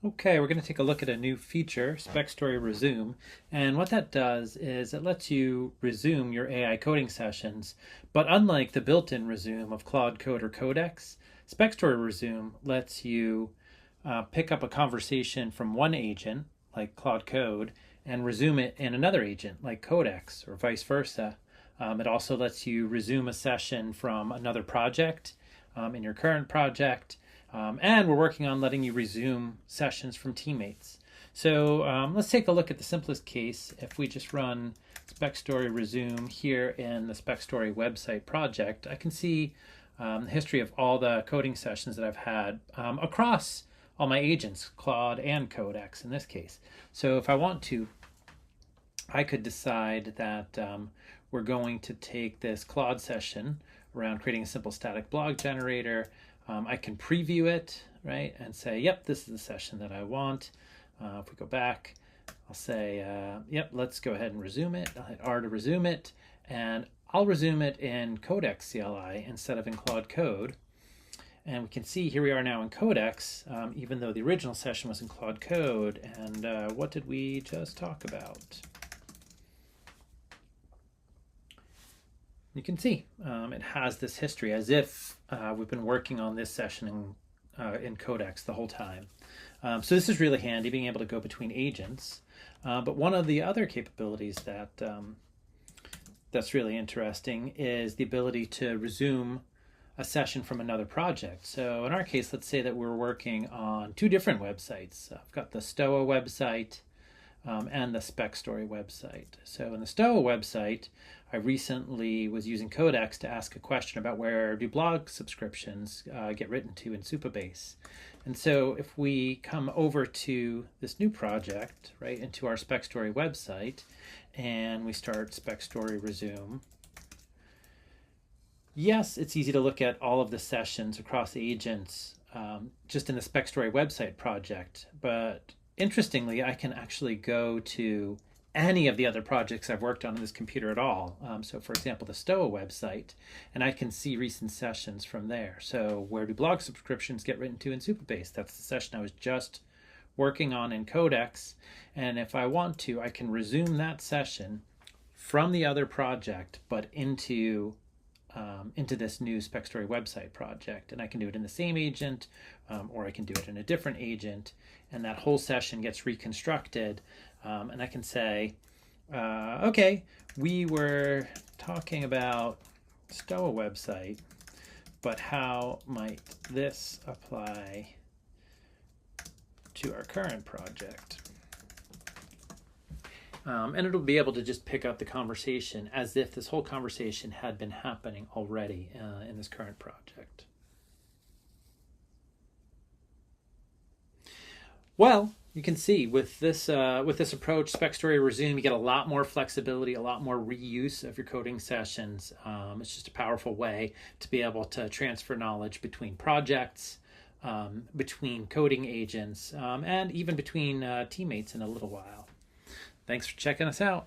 Okay, we're going to take a look at a new feature, SpecStory Resume. And what that does is it lets you resume your AI coding sessions. But unlike the built-in resume of Claude Code or Codex, SpecStory Resume lets you pick up a conversation from one agent, like Claude Code, and resume it in another agent, like Codex, or vice versa. It also lets you resume a session from another project in your current project. And we're working on letting you resume sessions from teammates. So let's take a look at the simplest case. If we just run SpecStory Resume here in the SpecStory website project, I can see the history of all the coding sessions that I've had across all my agents, Claude and Codex in this case. So if I want to, I could decide that we're going to take this Claude session around creating a simple static blog generator. I can preview it, right, and say, yep, this is the session that I want. If we go back, I'll say, yep, let's go ahead and resume it. I'll hit R to resume it, and I'll resume it in Codex CLI instead of in Claude Code. And we can see here we are now in Codex, even though the original session was in Claude Code. And what did we just talk about? You can see it has this history as if we've been working on this session in Codex the whole time. So this is really handy, being able to go between agents. But one of the other capabilities that's really interesting is the ability to resume a session from another project. So in our case, let's say that we're working on two different websites. I've got the Stoa website and the SpecStory website. So in the Stoa website, I recently was using Codex to ask a question about where do blog subscriptions get written to in Supabase. And so if we come over to this new project, right, into our SpecStory website, and we start SpecStory Resume, yes, it's easy to look at all of the sessions across agents just in the SpecStory website project, but interestingly, I can actually go to any of the other projects I've worked on this computer at all. So for example, the Stoa website, and I can see recent sessions from there. So where do blog subscriptions get written to in Supabase? That's the session I was just working on in Codex. And if I want to, I can resume that session from the other project, but into this new SpecStory website project. And I can do it in the same agent, or I can do it in a different agent, and that whole session gets reconstructed. And I can say, okay, we were talking about Stoa website, but how might this apply to our current project? And it'll be able to just pick up the conversation as if this whole conversation had been happening already in this current project. Well, you can see with this approach, SpecStory Resume, you get a lot more flexibility, a lot more reuse of your coding sessions. It's just a powerful way to be able to transfer knowledge between projects, between coding agents, and even between teammates in a little while. Thanks for checking us out.